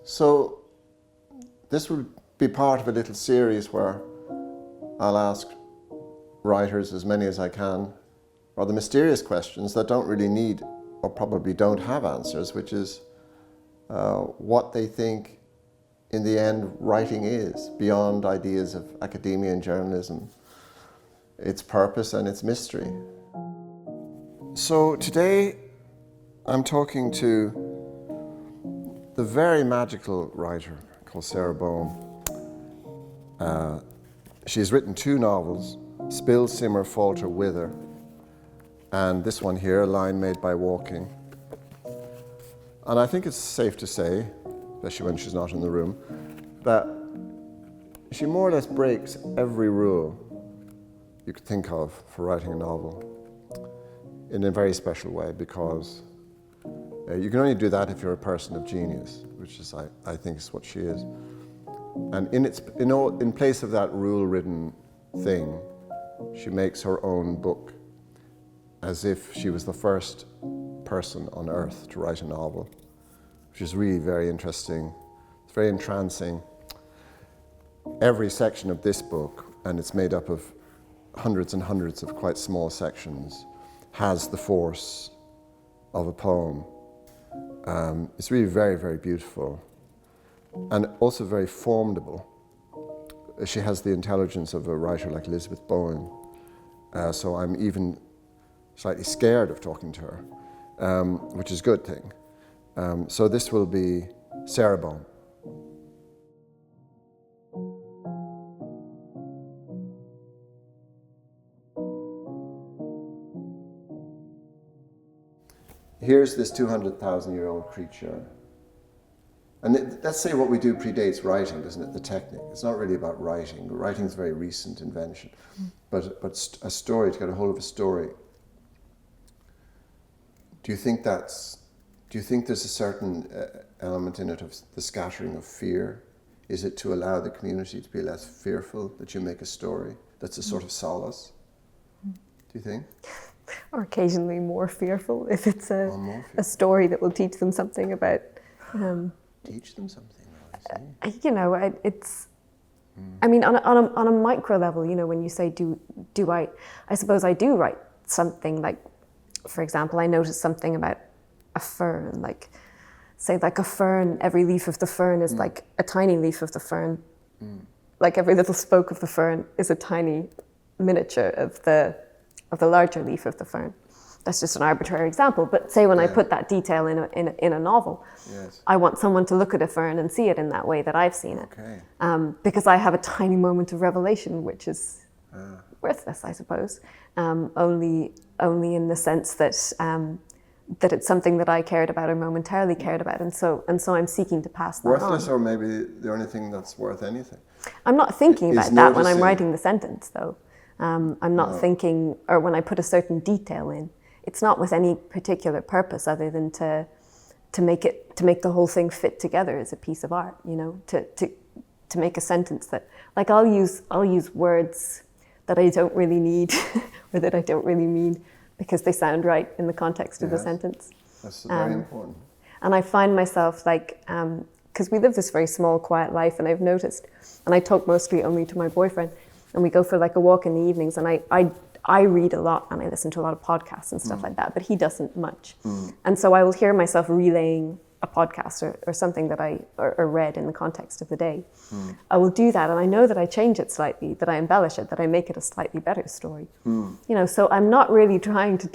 So this will be part of a little series where I'll ask writers, as many as I can, or the mysterious questions that don't really need or probably don't have answers, which is what they think in the end writing is, beyond ideas of academia and journalism, its purpose and its mystery. So today I'm talking to the very magical writer called Sara Baume. She's written 2 novels, Spill, Simmer, Falter, Wither, and this one here, A Line Made by Walking. And I think it's safe to say, especially when she's not in the room, that she more or less breaks every rule you could think of for writing a novel in a very special way, because you can only do that if you're a person of genius, which is, I think, is what she is. And in place of that rule-ridden thing, she makes her own book, as if she was the first person on earth to write a novel, which is really very interesting. It's very entrancing. Every section of this book, and it's made up of hundreds and hundreds of quite small sections, has the force of a poem. It's really very, very beautiful, and also very formidable. She has the intelligence of a writer like Elizabeth Bowen, so I'm even slightly scared of talking to her, which is a good thing. So this will be Sara Baume. Here's this 200,000-year-old creature. And let's say what we do predates writing, doesn't it? The technique. It's not really about writing. Writing is a very recent invention. But a story, to get a hold of a story, do you think there's a certain element in it of the scattering of fear? Is it to allow the community to be less fearful that you make a story that's a sort of solace? Do you think? Or occasionally more fearful if it's a story that will teach them something about... teach them something, it's... I mean, on a micro level, when you say, do I suppose I do write something like, for example, I noticed something about a fern, say a fern, every leaf of the fern is like a tiny leaf of the fern. Like every little spoke of the fern is a tiny miniature of the larger leaf of the fern. That's just an arbitrary example, but say when I put that detail in a novel, yes. I want someone to look at a fern and see it in that way that I've seen it. Okay. Because I have a tiny moment of revelation, which is worthless, I suppose, only in the sense that it's something that I cared about or momentarily cared about, and so I'm seeking to pass that worthless, on. or maybe the only thing that's worth anything. I'm not thinking about that when I'm writing the sentence, though. I'm not thinking, or when I put a certain detail in, it's not with any particular purpose other than to make the whole thing fit together as a piece of art. To make a sentence that, I'll use words that I don't really need or that I don't really mean because they sound right in the context of the sentence. That's very important. And I find myself because we live this very small, quiet life, and I've noticed, and I talk mostly only to my boyfriend, and we go for a walk in the evenings, and I read a lot and I listen to a lot of podcasts and stuff like that, but he doesn't much. And so I will hear myself relaying a podcast or something that I read in the context of the day. I will do that, and I know that I change it slightly, that I embellish it, that I make it a slightly better story. So I'm not really trying to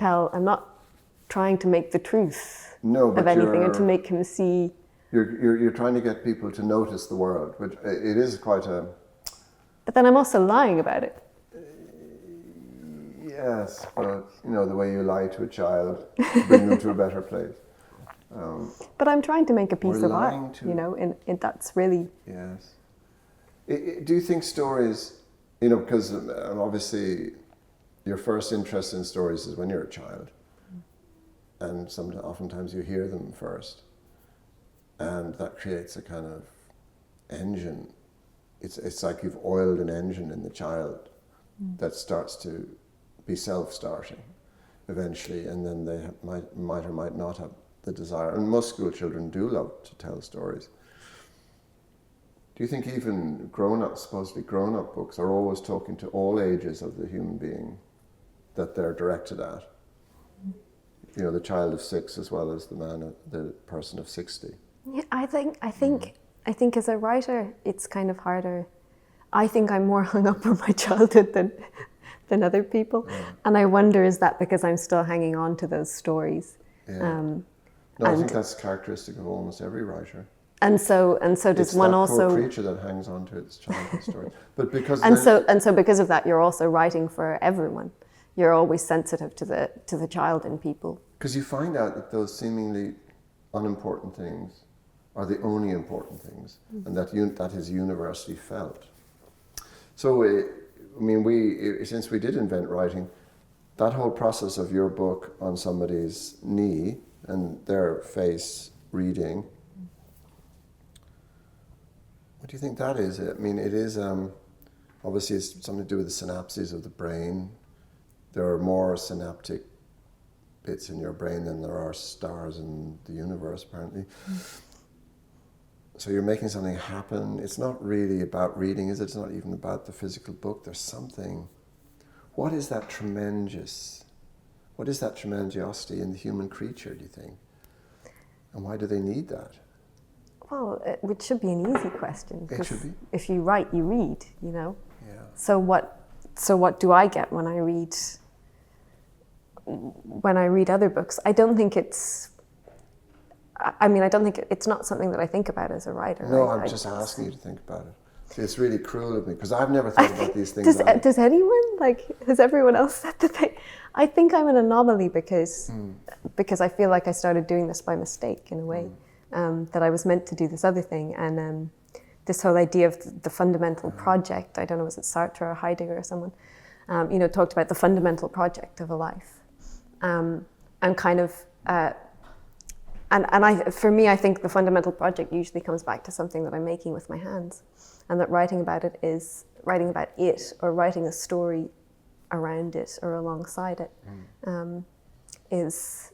make the truth of anything and to make him see. You're trying to get people to notice the world, which it is quite a... But then I'm also lying about it. Yes, but the way you lie to a child, bring them to a better place. But I'm trying to make a piece of art, and that's really... Yes. Do you think stories, because obviously your first interest in stories is when you're a child, and oftentimes you hear them first, and that creates a kind of engine. It's like you've oiled an engine in the child that starts to be self-starting eventually, and then they might or might not have the desire. And most school children do love to tell stories. Do you think even supposedly grown-up books are always talking to all ages of the human being that they're directed at? You know, the child of 6 as well as the person of 60. Yeah, I think as a writer, it's kind of harder. I think I'm more hung up on my childhood than other people, and I wonder, is that because I'm still hanging on to those stories? Yeah. No, I think that's characteristic of almost every writer. And so does one also. It's that poor creature that hangs on to its childhood story. But because so because of that, you're also writing for everyone. You're always sensitive to the child in people. Because you find out that those seemingly unimportant things are the only important things, and that is universally felt. So, since we did invent writing, that whole process of your book on somebody's knee and their face reading. What do you think that is? I mean, it is, obviously it's something to do with the synapses of the brain. There are more synaptic bits in your brain than there are stars in the universe, apparently. So you're making something happen. It's not really about reading, is it? It's not even about the physical book. There's something. What is that tremendosity in the human creature, do you think? And why do they need that? Well, it should be an easy question. It should be. If you write, you read, you know? Yeah. So what do I get when I read other books? I don't think it's not something that I think about as a writer. No, I'm just asking you to think about it. See, it's really cruel of me, because I've never thought about these things. Does anyone, has everyone else said the thing? I think I'm an anomaly because I feel like I started doing this by mistake in a way. That I was meant to do this other thing, and this whole idea of the fundamental project, I don't know, was it Sartre or Heidegger or someone, talked about the fundamental project of a life. And kind of, for me, I think the fundamental project usually comes back to something that I'm making with my hands, and that writing about it or writing a story around it or alongside it is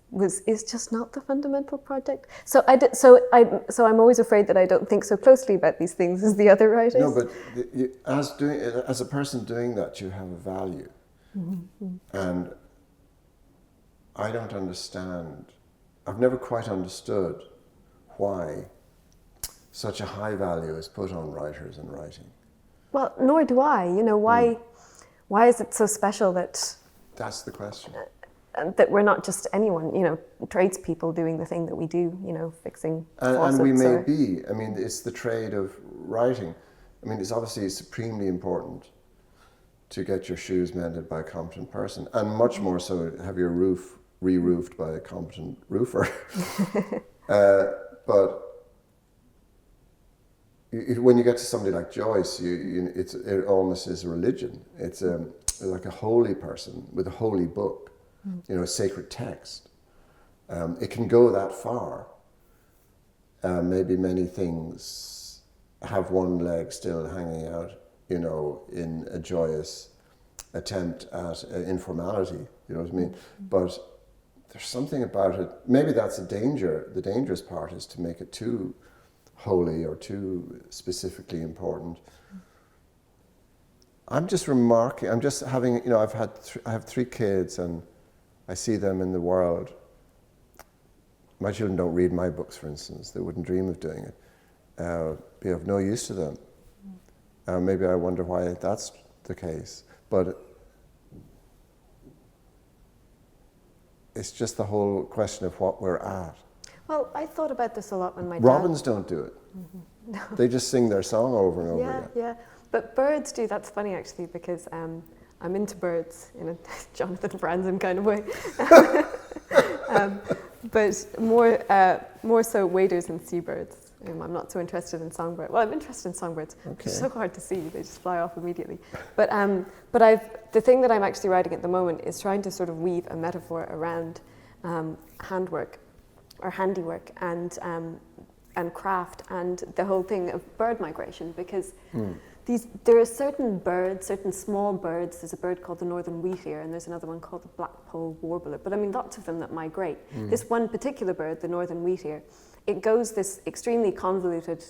just not the fundamental project. So I'm always afraid that I don't think so closely about these things as the other writers. No, but as a person doing that, you have a value, and I don't understand. I've never quite understood why such a high value is put on writers and writing. Well, nor do I. Why is it so special that? That's the question. That we're not just anyone, tradespeople doing the thing that we do, fixing faucets. And we may be. I mean, it's the trade of writing. I mean, it's obviously supremely important to get your shoes mended by a competent person, and much more so have your roof re-roofed by a competent roofer. But when you get to somebody like Joyce, it almost is a religion. It's like a holy person with a holy book. A sacred text. It can go that far. Maybe many things have one leg still hanging out, in a joyous attempt at informality, you know what I mean? But there's something about it, maybe that's a danger. The dangerous part is to make it too holy or too specifically important. I'm just having, I have 3 kids, and I see them in the world. My children don't read my books, for instance. They wouldn't dream of doing it. Be of no use to them. Maybe I wonder why that's the case. But it's just the whole question of what we're at. Well, I thought about this a lot when my dad... Robins don't do it. No. They just sing their song over and over again. Yeah. But birds do. That's funny, actually, because I'm into birds in a Jonathan Franzen kind of way. But more so waders and seabirds. I'm not so interested in songbirds. Well, I'm interested in songbirds. Okay. They're so hard to see; they just fly off immediately. But the thing that I'm actually writing at the moment is trying to sort of weave a metaphor around handwork or handiwork and craft and the whole thing of bird migration, because there are certain birds, certain small birds. There's a bird called the northern wheatear, and there's another one called the blackpoll warbler. But I mean, lots of them that migrate. This one particular bird, the northern wheatear, it goes this extremely convoluted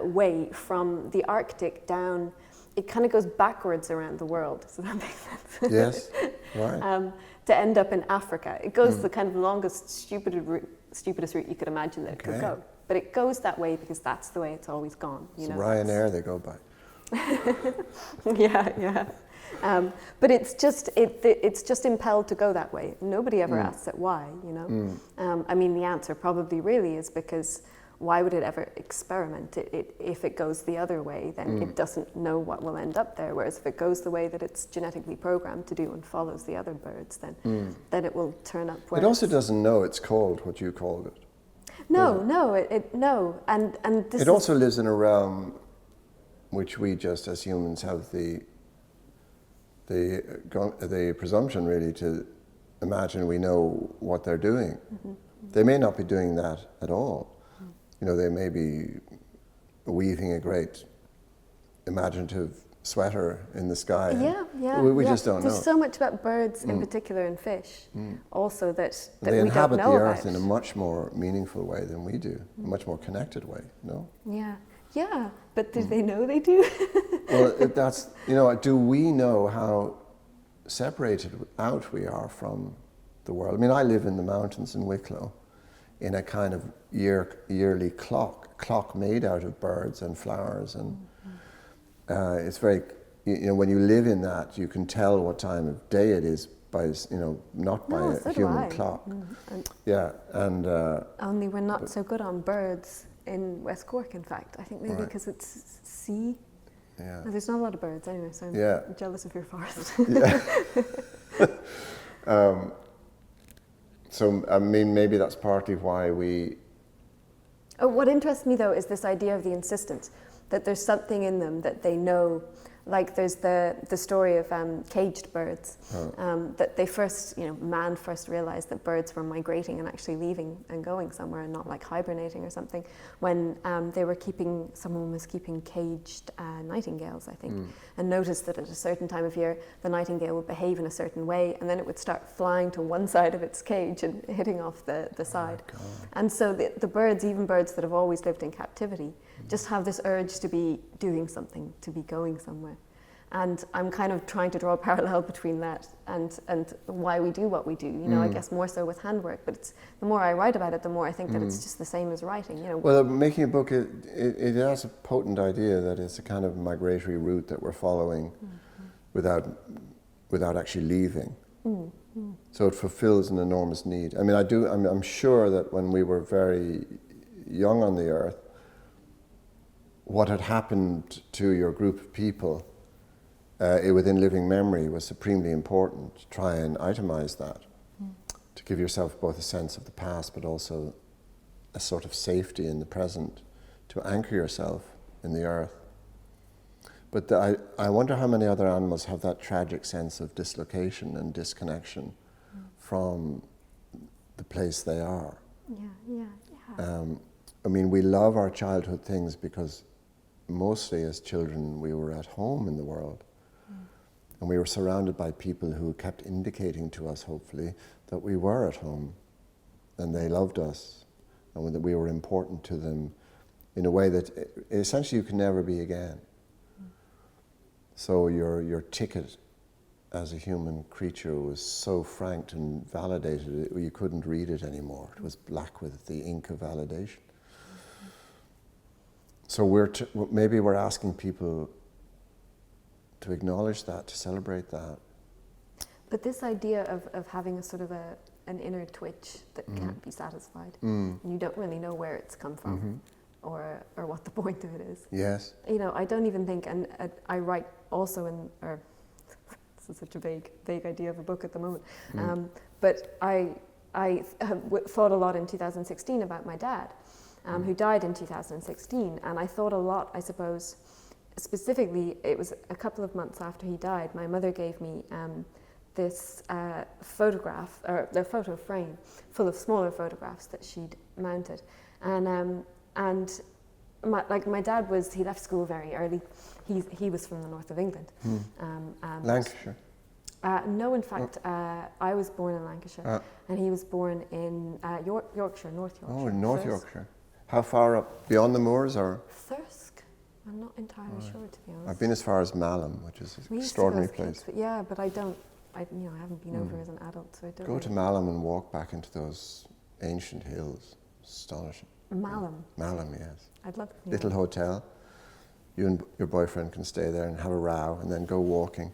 way from the Arctic down. It kind of goes backwards around the world, so that makes sense. Yes, right. To end up in Africa. It goes the kind of longest, stupidest route you could imagine that it could go. But it goes that way because that's the way it's always gone. It's Ryanair they go by. Yeah. But it's just impelled to go that way. Nobody ever asks it why, you know. I mean, the answer probably really is because why would it ever experiment? If it goes the other way, then it doesn't know what will end up there. Whereas if it goes the way that it's genetically programmed to do and follows the other birds, then it will turn up where it also doesn't know it's called what you called it. No. And this it also lives in a realm which we just as humans have the presumption really to imagine we know what they're doing. They may not be doing that at all. You know, they may be weaving a great imaginative sweater in the sky. Yeah. We just don't know. There's so much about birds in particular and fish also that they we inhabit don't know the earth about. in a much more meaningful way than we do, a much more connected way, no? Yeah, but do they know they do? Well, that's, you know, do we know how separated out we are from the world? I mean, I live in the mountains in Wicklow in a kind of yearly clock made out of birds and flowers, and it's very, you know, when you live in that, you can tell what time of day it is by, you know, not by a human clock. Only we're not so good on birds in West Cork, in fact. I think maybe because it's sea. Yeah. No, there's not a lot of birds anyway, so I'm jealous of your forest. So, I mean, maybe that's partly why we... What interests me, though, is this idea of the insistence, that there's something in them that they know. Like there's the story of caged birds, that they first, you know, man first realized that birds were migrating and actually leaving and going somewhere and not like hibernating or something, when someone was keeping caged nightingales, I think, and noticed that at a certain time of year the nightingale would behave in a certain way and then it would start flying to one side of its cage and hitting off the side. And so the birds, even birds that have always lived in captivity, just have this urge to be doing something, to be going somewhere. And I'm kind of trying to draw a parallel between that and why we do what we do. You know, I guess more so with handwork, but it's, the more I write about it, the more I think that it's just the same as writing. You know. Well, making a book, it has a potent idea that it's a kind of migratory route that we're following without actually leaving. So it fulfills an enormous need. I mean, I'm sure that when we were very young on the earth, what had happened to your group of people within living memory was supremely important to try and itemize that, to give yourself both a sense of the past but also a sort of safety in the present, to anchor yourself in the earth. But I wonder how many other animals have that tragic sense of dislocation and disconnection from the place they are. I mean, we love our childhood things because mostly as children we were at home in the world. And we were surrounded by people who kept indicating to us, hopefully, that we were at home and they loved us and that we were important to them in a way that essentially you can never be again. So your ticket as a human creature was so franked and validated, you couldn't read it anymore. It was black with the ink of validation. So maybe we're asking people to acknowledge that, to celebrate that. But this idea of having a sort of an inner twitch that can't be satisfied, and you don't really know where it's come from or what the point of it is. Yes. You know, I don't even think, and I write also this is such a vague idea of a book at the moment, but I have thought a lot in 2016 about my dad, who died in 2016, and I thought a lot, I suppose. Specifically, it was a couple of months after he died, my mother gave me this photograph, or the photo frame, full of smaller photographs that she'd mounted. And my dad he left school very early. He was from the north of England. Lancashire? No, in fact, I was born in Lancashire, and he was born in Yorkshire, North Yorkshire. Oh, in North Yorkshire. How far up? Beyond the moors, or? Thirsk. I'm not entirely sure, to be honest. I've been as far as Malham, which is an We used extraordinary to go as place. kids, but yeah, but I haven't been over as an adult, so I don't Go to Malham and walk back into those ancient hills. Astonishing. Malham. Malham, yes. I'd love to. Little hotel. You and your boyfriend can stay there and have a row and then go walking.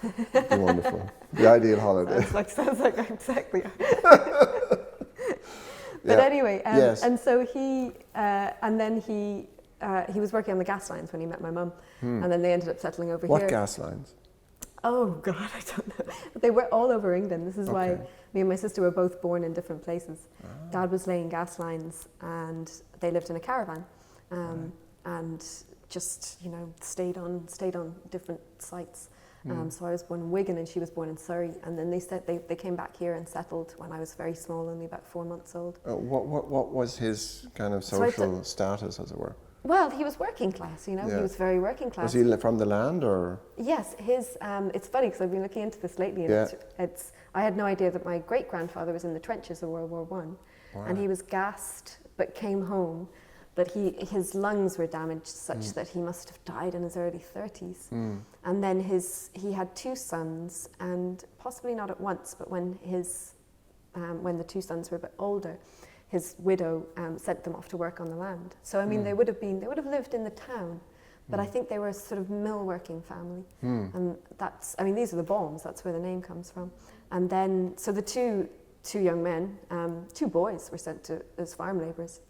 It'd be wonderful. The ideal holiday. Sounds like exactly. But anyway, yes. and so he was working on the gas lines when he met my mum, and then they ended up settling over here. What gas lines? Oh God, I don't know. But they were all over England. This is why me and my sister were both born in different places. Dad was laying gas lines, and they lived in a caravan, and just stayed on different sites. So I was born in Wigan and she was born in Surrey, and then they came back here and settled when I was very small, only about 4 months old. What was his kind of social status, as it were? Well, he was working class, he was very working class. Was he from the land, or? Yes, his. It's funny because I've been looking into this lately, and I had no idea that my great grandfather was in the trenches of World War One, and he was gassed but came home. But his lungs were damaged such that he must have died in his early 30s. And then he had 2 sons, and possibly not at once, but when the 2 sons were a bit older, his widow sent them off to work on the land. So I mean, they would have lived in the town, but I think they were a sort of mill working family. And these are the Baumes, that's where the name comes from. And then, so the two young men, 2 boys were sent to as farm labourers.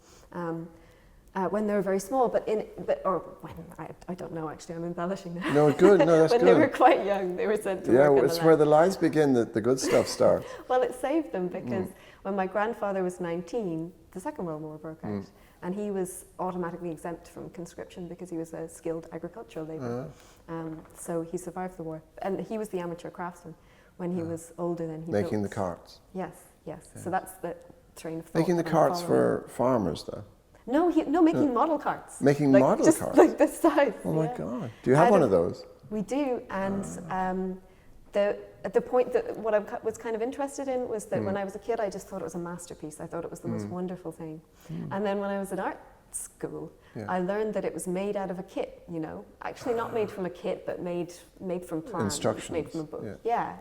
When they were very small, I don't know actually, I'm embellishing now. No, good, no, that's when good. When they were quite young, they were sent to work on the land. It's where the lines begin that the good stuff starts. Well, it saved them because when my grandfather was 19, the Second World War broke out, and he was automatically exempt from conscription because he was a skilled agricultural labourer. So he survived the war, and he was the amateur craftsman. When he was older, then he making built. the carts. Yes. So that's the train of thought. Making the carts for farmers, though. No, making model carts. Making model carts? Like this size. Oh my God. Do you have one of those? We do, and the point that what I was kind of interested in was that when I was a kid, I just thought it was a masterpiece. I thought it was the most wonderful thing. And then when I was at art school, I learned that it was made out of a kit, actually not made from a kit, but made from plans. Instructions. Made from a book. Yeah.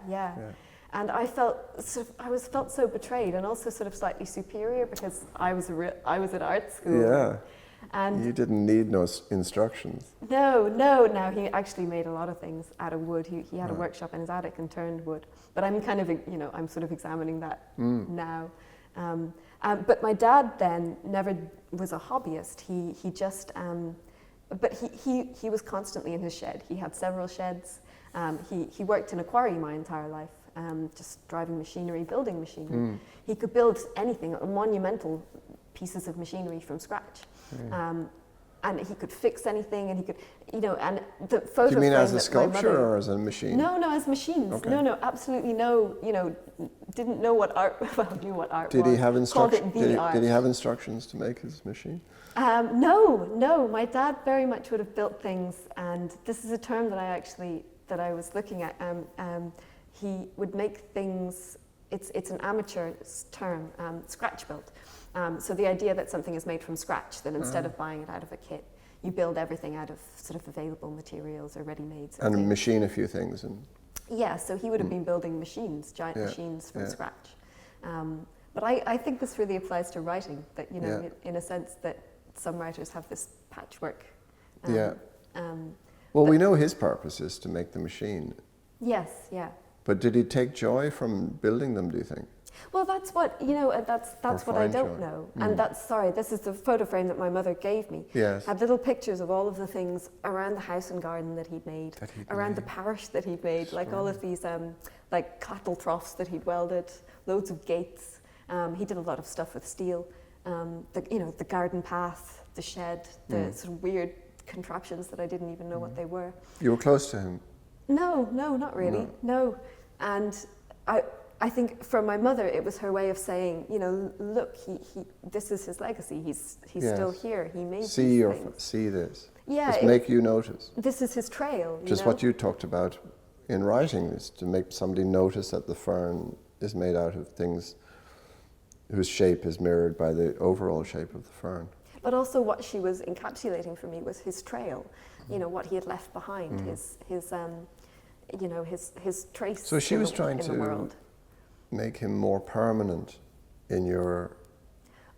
And I felt so betrayed, and also sort of slightly superior because I was at art school. Yeah. And you didn't need no instructions. No. Now he actually made a lot of things out of wood. He had a workshop in his attic and turned wood. But I'm kind of I'm sort of examining that now. But my dad then never was a hobbyist. He just but he was constantly in his shed. He had several sheds. He worked in a quarry my entire life. Just driving machinery, building machinery. He could build anything, monumental pieces of machinery from scratch. And he could fix anything, and he could, and the photo. Do you mean as a sculpture or as a machine? No, as machines. Okay. No, absolutely no. Didn't know what art. Well, knew what art was. Did he have instructions? Art. Did he have instructions to make his machine? No. My dad very much would have built things, and this is a term that I was looking at. He would make things. It's an amateur term, scratch built. So the idea that something is made from scratch, that instead of buying it out of a kit, you build everything out of sort of available materials or ready-mades. And machine a few things. Yeah, so he would have been building machines, giant machines from scratch. But I think this really applies to writing, that, in a sense that some writers have this patchwork. Well, we know his purpose is to make the machine. Yes, yeah. But did he take joy from building them, do you think? Well, that's what, that's what I don't know. And this is the photo frame that my mother gave me. Yes. Had little pictures of all of the things around the house and garden that he'd made, around the parish that he'd made, like all of these, like cattle troughs that he'd welded, loads of gates. He did a lot of stuff with steel. The garden path, the shed, the sort of weird contraptions that I didn't even know what they were. You were close to him? No, not really. No. And I think for my mother, it was her way of saying, look, he this is his legacy. He's still here. He made see this. Yeah, just make you notice. This is his trail. Just what you talked about in writing, is to make somebody notice that the fern is made out of things whose shape is mirrored by the overall shape of the fern. But also what she was encapsulating for me was his trail, you know, what he had left behind, his trace. So she was trying in the to world. make him more permanent in your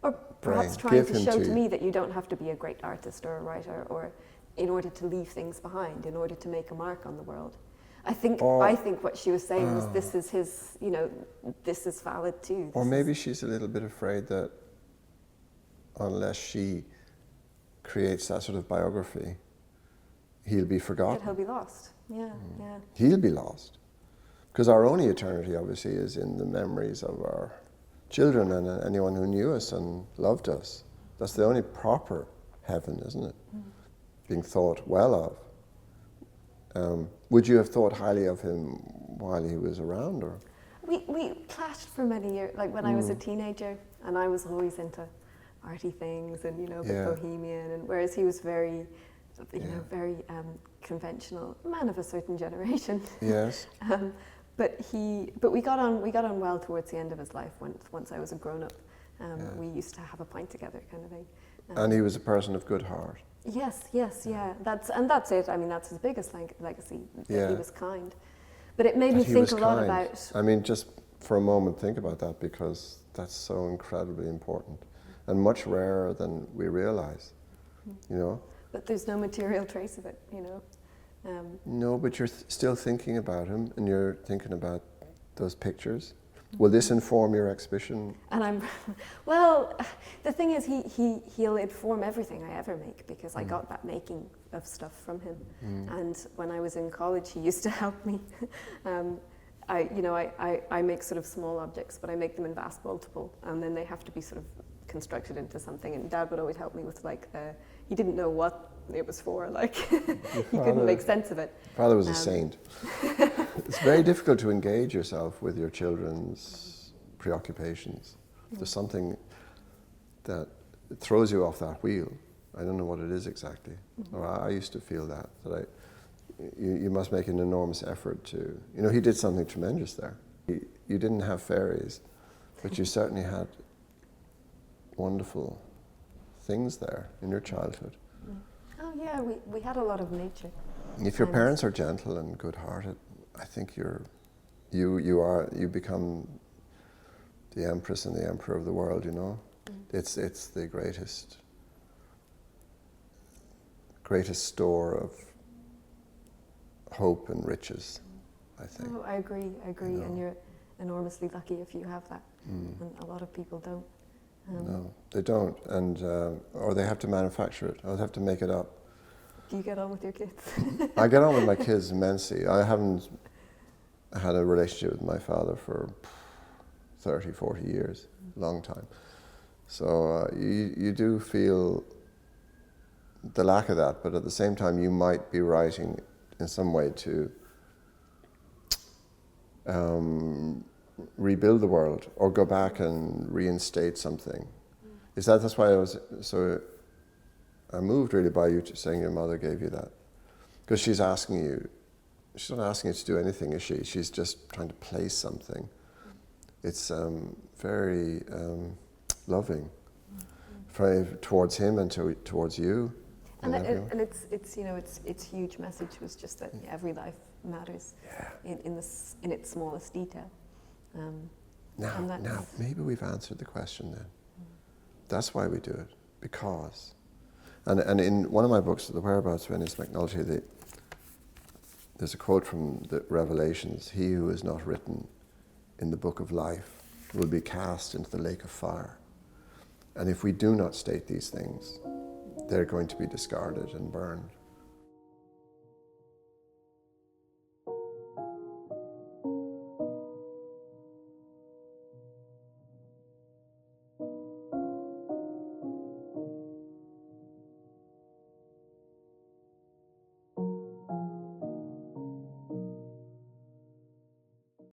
Or perhaps brain. trying Give to him show to to you. me that you don't have to be a great artist or a writer or in order to leave things behind, in order to make a mark on the world. I think what she was saying was this is his, you know, this is valid too. Or maybe she's a little bit afraid that unless she creates that sort of biography, he'll be forgotten. That he'll be lost. Yeah, yeah. He'll be lost. Because our only eternity, obviously, is in the memories of our children and anyone who knew us and loved us. That's the only proper heaven, isn't it? Being thought well of. Would you have thought highly of him while he was around, or? We clashed for many years, like when I was a teenager, and I was always into arty things and, you know, a bit bohemian, and whereas he was very, very conventional, man of a certain generation. Yes. But we got on well towards the end of his life. Once I was a grown up, we used to have a pint together, kind of thing. And he was a person of good heart. Yes, yeah. That's it. I mean, that's his biggest legacy. That he was kind. But it made me think a lot about. I mean, just for a moment, think about that, because that's so incredibly important and much rarer than we realize. You know. But there's no material trace of it, you know. No, but you're still thinking about him, and you're thinking about those pictures. Will this inform your exhibition? And well, the thing is, he'll inform everything I ever make, because I got that making of stuff from him. And when I was in college, he used to help me. I make sort of small objects, but I make them in vast multiple, and then they have to be sort of constructed into something. And Dad would always help me with he didn't know what it was for, he couldn't make sense of it. Father was a saint. It's very difficult to engage yourself with your children's preoccupations. There's something that throws you off that wheel. I don't know what it is exactly. Or I used to feel that you must make an enormous effort to, he did something tremendous there. You didn't have fairies, but you certainly had wonderful things there in your childhood. Oh yeah, we had a lot of nature. If your parents are gentle and good-hearted, I think you become the empress and the emperor of the world. It's the greatest store of hope and riches, I think. Oh, I agree, and you're enormously lucky if you have that, and a lot of people don't. No, they don't, and or they have to manufacture it, or they have to make it up. Do you get on with your kids? I get on with my kids immensely. I haven't had a relationship with my father for 30, 40 years, long time. So you do feel the lack of that, but at the same time you might be writing in some way to rebuild the world or go back and reinstate something. That's why I moved really by you saying your mother gave you that. Because she's not asking you to do anything, is she? She's just trying to place something. It's very loving towards him and towards you. And its huge message was just that every life matters in its smallest detail. Now, maybe we've answered the question then. That's why we do it, because. And in one of my books, The Whereabouts of Venice McNulty, there's a quote from the Revelations: "He who is not written in the book of life will be cast into the lake of fire." And if we do not state these things, they're going to be discarded and burned.